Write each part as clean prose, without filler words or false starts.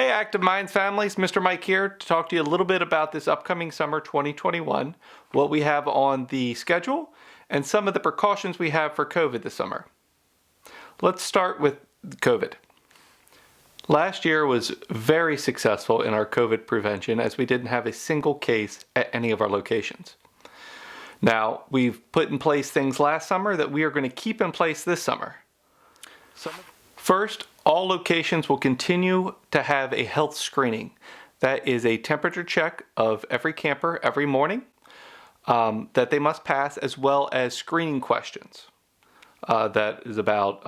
Hey Active Minds families, Mr. Mike here to talk to you a little bit about this upcoming summer 2021, what we have on the schedule, and some of the precautions we have for COVID this summer. Let's start with COVID. Last year was very successful in our COVID prevention as we didn't have a single case at any of our locations. Now, we've put in place things last summer that we are going to keep in place this summer. First, all locations will continue to have a health screening. That is a temperature check of every camper every morning that they must pass, as well as screening questions. That is about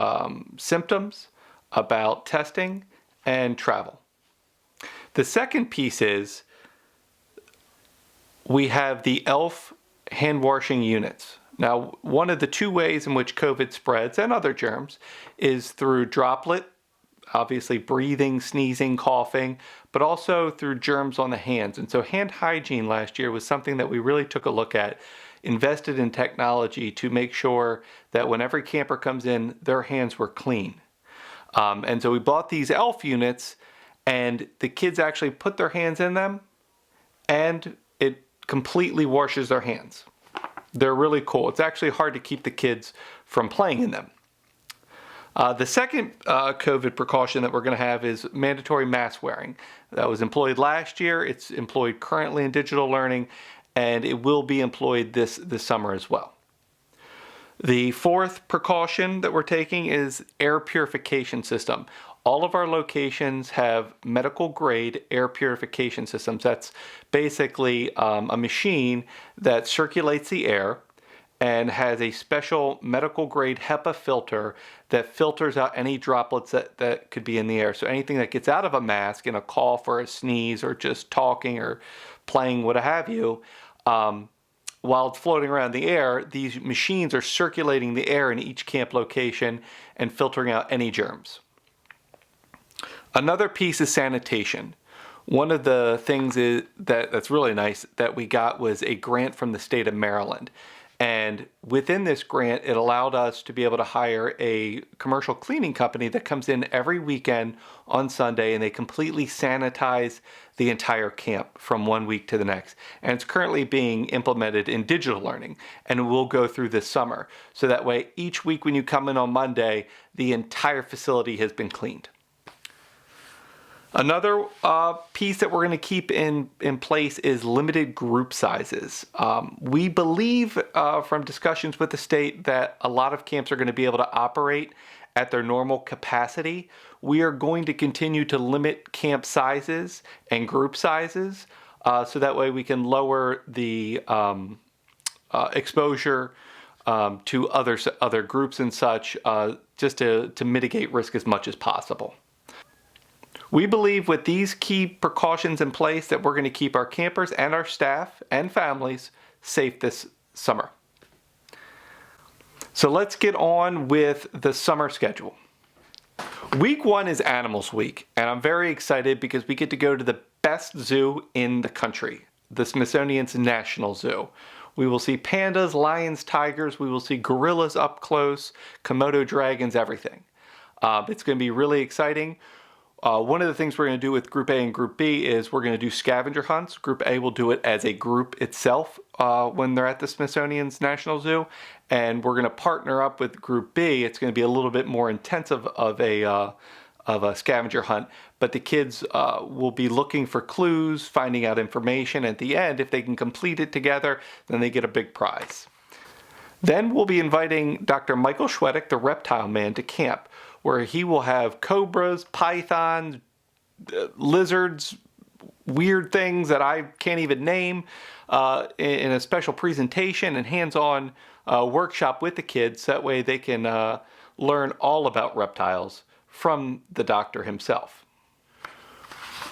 symptoms, about testing, and travel. The second piece is we have the ELF hand washing units. Now, one of the two ways in which COVID spreads and other germs is through droplet, obviously breathing, sneezing, coughing, but also through germs on the hands. And so hand hygiene last year was something that we really took a look at, invested in technology to make sure that when every camper comes in, their hands were clean. And so we bought these ELF units, and the kids actually put their hands in them, and it completely washes their hands. They're really cool. It's actually hard to keep the kids from playing in them. The second COVID precaution that we're going to have is mandatory mask wearing. That was employed last year. It's employed currently in digital learning, and it will be employed this summer as well. The fourth precaution that we're taking is air purification system. All of our locations have medical grade air purification systems. That's basically a machine that circulates the air and has a special medical grade HEPA filter that filters out any droplets that could be in the air. So anything that gets out of a mask in a cough or a sneeze or just talking or playing, what have you, while it's floating around the air, these machines are circulating the air in each camp location and filtering out any germs. Another piece is sanitation. One of the things that's really nice that we got was a grant from the state of Maryland. And within this grant, it allowed us to be able to hire a commercial cleaning company that comes in every weekend on Sunday, and they completely sanitize the entire camp from one week to the next. And it's currently being implemented in digital learning, and it will go through this summer. So that way, each week when you come in on Monday, the entire facility has been cleaned. Another piece that we're going to keep in place is limited group sizes. We believe from discussions with the state that a lot of camps are going to be able to operate at their normal capacity. We are going to continue to limit camp sizes and group sizes so that way we can lower the exposure to other groups and such, just to mitigate risk as much as possible. We believe with these key precautions in place that we're going to keep our campers and our staff and families safe this summer. So let's get on with the summer schedule. Week 1 is Animals Week, and I'm very excited because we get to go to the best zoo in the country, the Smithsonian's National Zoo. We will see pandas, lions, tigers, we will see gorillas up close, Komodo dragons, everything. It's going to be really exciting. One of the things we're going to do with Group A and Group B is we're going to do scavenger hunts. Group A will do it as a group itself when they're at the Smithsonian's National Zoo, and we're going to partner up with Group B. It's going to be a little bit more intensive of a scavenger hunt, but the kids will be looking for clues, finding out information. At the end, if they can complete it together, then they get a big prize. Then we'll be inviting Dr. Michael Schwedick, the reptile man, to camp, where he will have cobras, pythons, lizards, weird things that I can't even name in a special presentation and hands-on workshop with the kids. That way they can learn all about reptiles from the doctor himself.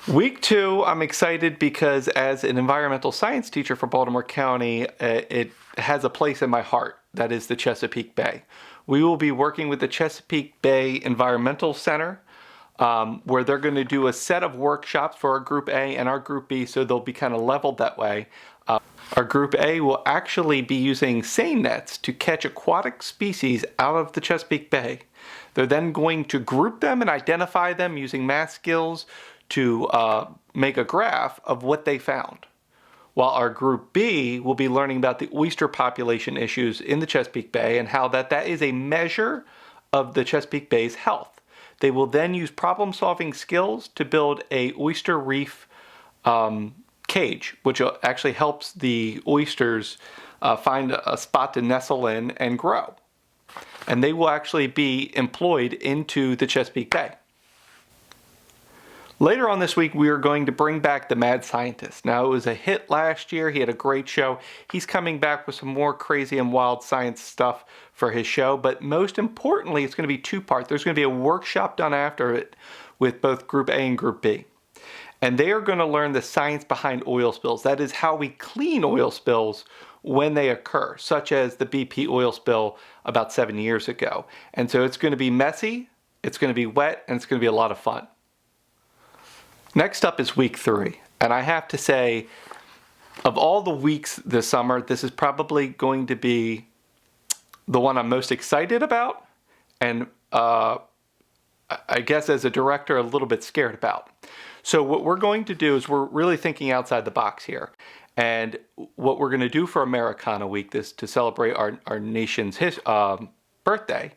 Week 2, I'm excited because as an environmental science teacher for Baltimore County, it has a place in my heart. That is the Chesapeake Bay. We will be working with the Chesapeake Bay Environmental Center, where they're going to do a set of workshops for our Group A and our Group B, so they'll be kind of leveled that way. Our Group A will actually be using seine nets to catch aquatic species out of the Chesapeake Bay. They're then going to group them and identify them using math skills to make a graph of what they found. While our Group B will be learning about the oyster population issues in the Chesapeake Bay and how that is a measure of the Chesapeake Bay's health. They will then use problem-solving skills to build a oyster reef cage, which actually helps the oysters find a spot to nestle in and grow. And they will actually be employed into the Chesapeake Bay. Later on this week, we are going to bring back the Mad Scientist. Now, it was a hit last year. He had a great show. He's coming back with some more crazy and wild science stuff for his show. But most importantly, it's going to be two-part. There's going to be a workshop done after it with both Group A and Group B. And they are going to learn the science behind oil spills. That is how we clean oil spills when they occur, such as the BP oil spill about 7 years ago. And so it's going to be messy, it's going to be wet, and it's going to be a lot of fun. Next up is week 3. And I have to say, of all the weeks this summer, this is probably going to be the one I'm most excited about. And I guess as a director, a little bit scared about. So what we're going to do is we're really thinking outside the box here. And what we're going to do for Americana Week, this to celebrate our nation's birthday,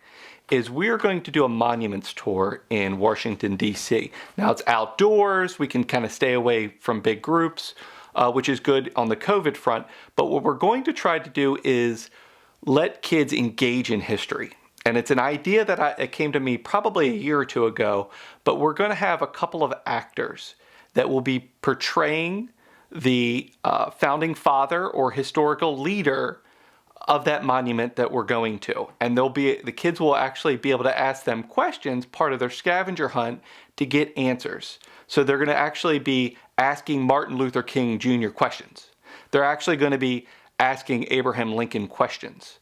is we're going to do a monuments tour in Washington, D.C. Now, it's outdoors. We can kind of stay away from big groups, which is good on the COVID front. But what we're going to try to do is let kids engage in history. And it's an idea that it came to me probably a year or two ago, but we're going to have a couple of actors that will be portraying the founding father or historical leader of that monument that we're going to. And the kids will actually be able to ask them questions, part of their scavenger hunt, to get answers. So they're going to actually be asking Martin Luther King Jr. questions. They're actually going to be asking Abraham Lincoln questions.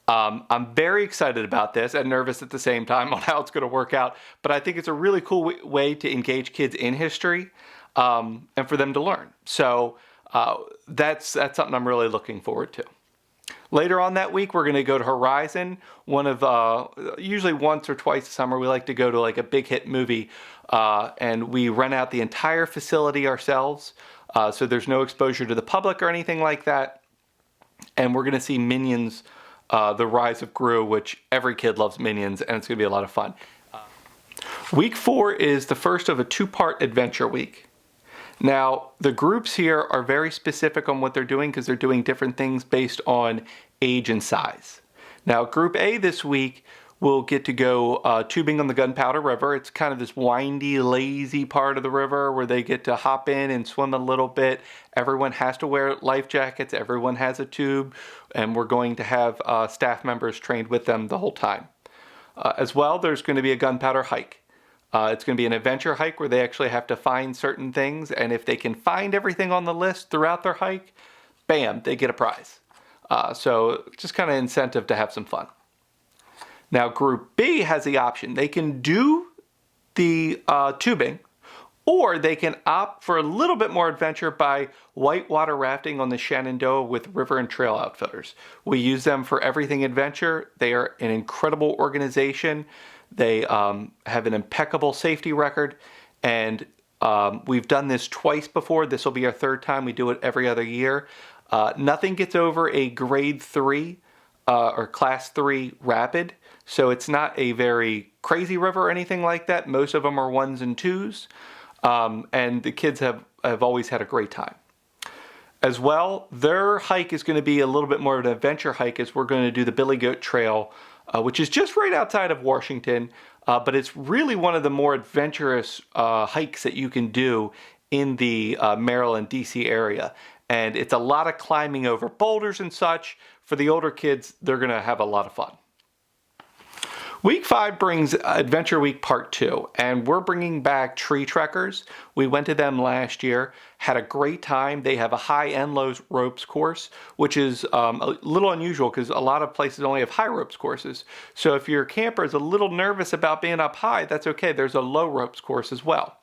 I'm very excited about this and nervous at the same time on how it's going to work out, but I think it's a really cool way to engage kids in history and for them to learn. So that's something I'm really looking forward to. Later on that week, we're going to go to Horizon. Usually once or twice a summer, we like to go to like a big hit movie, and we rent out the entire facility ourselves. So there's no exposure to the public or anything like that. And we're going to see Minions, The Rise of Gru, which every kid loves Minions, and it's going to be a lot of fun. Week 4 is the first of a 2-part adventure week. Now, the groups here are very specific on what they're doing because they're doing different things based on age and size. Now, Group A this week will get to go tubing on the Gunpowder River. It's kind of this windy, lazy part of the river where they get to hop in and swim a little bit. Everyone has to wear life jackets. Everyone has a tube. And we're going to have staff members trained with them the whole time. As well, there's going to be a gunpowder hike. It's going to be an adventure hike where they actually have to find certain things, and if they can find everything on the list throughout their hike, bam, they get a prize. So just kind of incentive to have some fun. Now, Group B has the option. They can do the tubing, or they can opt for a little bit more adventure by whitewater rafting on the Shenandoah with river and trail outfitters. We use them for everything adventure. They are an incredible organization. They have an impeccable safety record, and we've done this twice before. This will be our 3rd time. We do it every other year. Nothing gets over a grade 3 or class 3 rapid, so it's not a very crazy river or anything like that. Most of them are 1s and 2s, and the kids have always had a great time. As well, their hike is going to be a little bit more of an adventure hike as we're going to do the Billy Goat Trail, which is just right outside of Washington, but it's really one of the more adventurous hikes that you can do in the Maryland, D.C. area. And it's a lot of climbing over boulders and such. For the older kids, they're going to have a lot of fun. Week 5 brings Adventure Week Part 2, and we're bringing back Tree Trekkers. We went to them last year, had a great time. They have a high and low ropes course, which is a little unusual because a lot of places only have high ropes courses. So if your camper is a little nervous about being up high, that's okay. There's a low ropes course as well.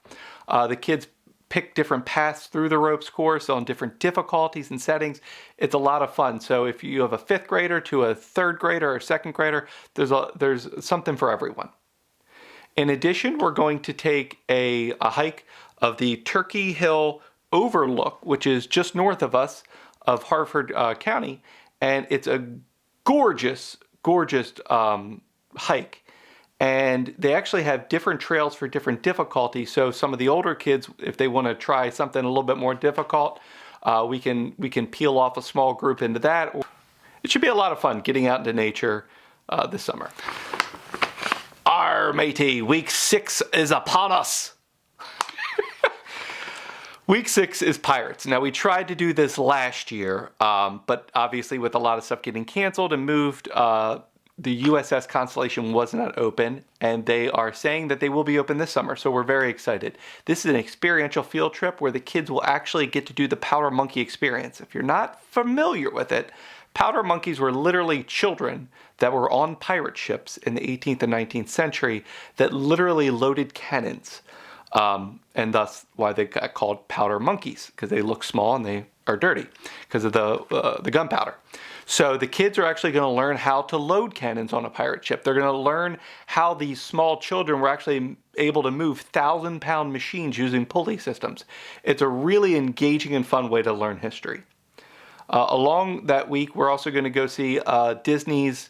The kids pick different paths through the ropes course on different difficulties and settings. It's a lot of fun. So if you have a 5th grader to a 3rd grader or 2nd grader, there's something for everyone. In addition, we're going to take a hike of the Turkey Hill Overlook, which is just north of us, of Harford County. And it's a gorgeous, gorgeous hike. And they actually have different trails for different difficulties. So some of the older kids, if they want to try something a little bit more difficult, we can peel off a small group into that. It should be a lot of fun getting out into nature this summer. Arr, matey, week 6 is upon us. Week 6 is Pirates. Now, we tried to do this last year, but obviously with a lot of stuff getting canceled and moved, the USS Constellation was not open, and they are saying that they will be open this summer, so we're very excited. This is an experiential field trip where the kids will actually get to do the Powder Monkey experience. If you're not familiar with it, Powder Monkeys were literally children that were on pirate ships in the 18th and 19th century that literally loaded cannons. And thus why they got called powder monkeys, because they look small and they are dirty because of the gunpowder. So the kids are actually going to learn how to load cannons on a pirate ship. They're going to learn how these small children were actually able to move 1,000-pound machines using pulley systems. It's a really engaging and fun way to learn history. Along that week, we're also going to go see Disney's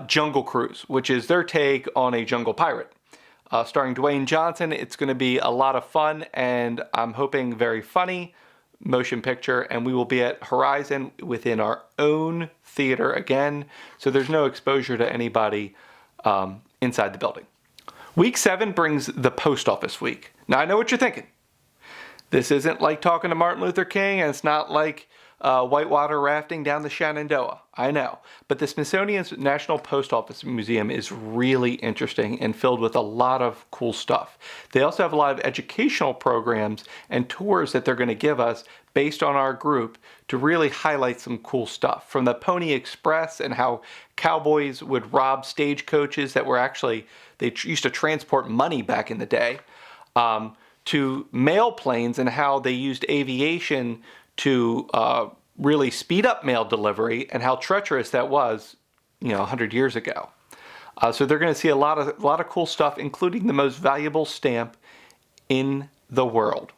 Jungle Cruise, which is their take on a jungle pirate. Starring Dwayne Johnson. It's going to be a lot of fun, and I'm hoping very funny motion picture, and we will be at Horizon within our own theater again, so there's no exposure to anybody inside the building. Week 7 brings the post office week. Now, I know what you're thinking. This isn't like talking to Martin Luther King, and it's not like whitewater rafting down the Shenandoah. I know. But the Smithsonian's National Post Office Museum is really interesting and filled with a lot of cool stuff. They also have a lot of educational programs and tours that they're going to give us based on our group to really highlight some cool stuff. From the Pony Express and how cowboys would rob stagecoaches that were actually, they used to transport money back in the day, to mail planes and how they used aviation to really speed up mail delivery and how treacherous that was, 100 years ago. So they're going to see a lot of cool stuff, including the most valuable stamp in the world.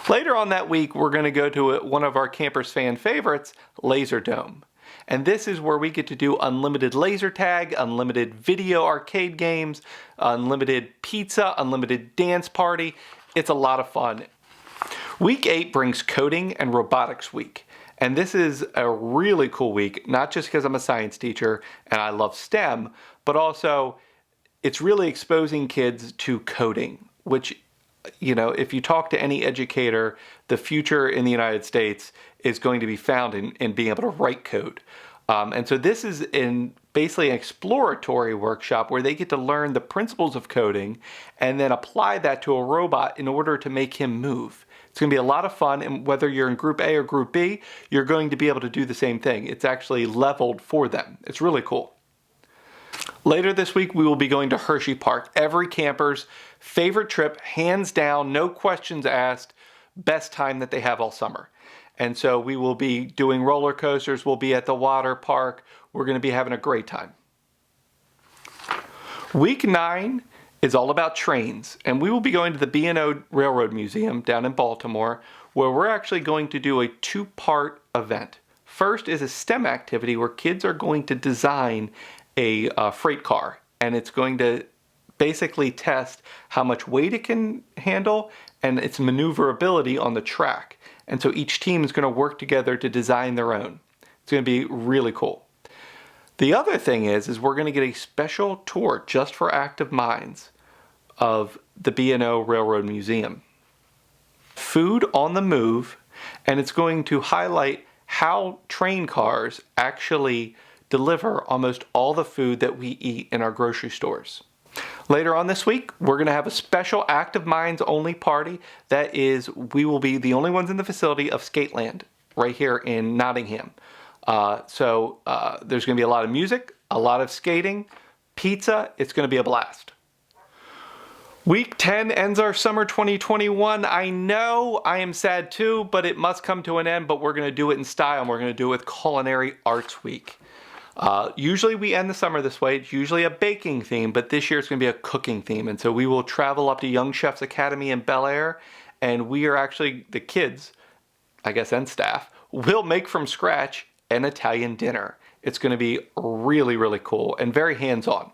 Later on that week, we're going to go to one of our campers' fan favorites, Laser Dome. And this is where we get to do unlimited laser tag, unlimited video arcade games, unlimited pizza, unlimited dance party. It's a lot of fun. Week 8 brings Coding and Robotics Week. And this is a really cool week, not just because I'm a science teacher and I love STEM, but also it's really exposing kids to coding, which, if you talk to any educator, the future in the United States is going to be found in being able to write code. And so this is basically an exploratory workshop where they get to learn the principles of coding and then apply that to a robot in order to make him move. It's going to be a lot of fun, and whether you're in Group A or Group B, you're going to be able to do the same thing. It's actually leveled for them. It's really cool. Later this week, we will be going to Hershey Park. Every camper's favorite trip, hands down, no questions asked, best time that they have all summer. And so we will be doing roller coasters. We'll be at the water park. We're going to be having a great time. Week 9 is all about trains, and we will be going to the B&O Railroad Museum down in Baltimore, where we're actually going to do a 2-part event. First is a STEM activity where kids are going to design a freight car, and it's going to basically test how much weight it can handle and its maneuverability on the track. And so each team is going to work together to design their own. It's going to be really cool. The other thing is we're going to get a special tour just for active minds of the B&O Railroad Museum. Food on the move, and it's going to highlight how train cars actually deliver almost all the food that we eat in our grocery stores. Later on this week, we're going to have a special Active Minds only party. That is, we will be the only ones in the facility of Skateland right here in Nottingham. So there's going to be a lot of music, a lot of skating, pizza. It's going to be a blast. Week 10 ends our summer 2021. I know I am sad too, but it must come to an end, but we're going to do it in style, and we're going to do it with Culinary Arts Week. Usually we end the summer this way. It's usually a baking theme, but this year it's going to be a cooking theme. And so we will travel up to Young Chefs Academy in Bel Air, and we are actually, the kids, I guess, and staff, will make from scratch an Italian dinner. It's going to be really, really cool and very hands-on.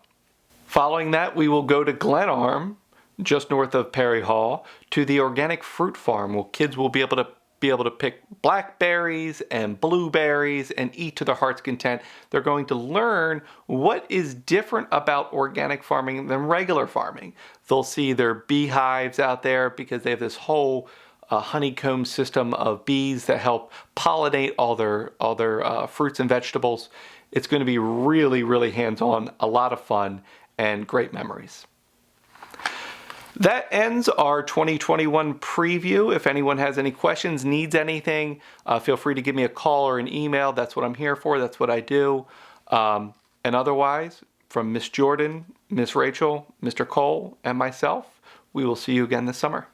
Following that, we will go to Glenarm, just north of Perry Hall, to the organic fruit farm, where kids will be able to pick blackberries and blueberries and eat to their heart's content. They're going to learn what is different about organic farming than regular farming. They'll see their beehives out there because they have this whole honeycomb system of bees that help pollinate all their fruits and vegetables. It's going to be really, really hands-on, a lot of fun, and great memories. That ends our 2021 preview. If anyone has any questions, needs anything, feel free to give me a call or an email. That's what I'm here for. That's what I do. And otherwise, from Miss Jordan, Miss Rachel, Mr. Cole, and myself, we will see you again this summer.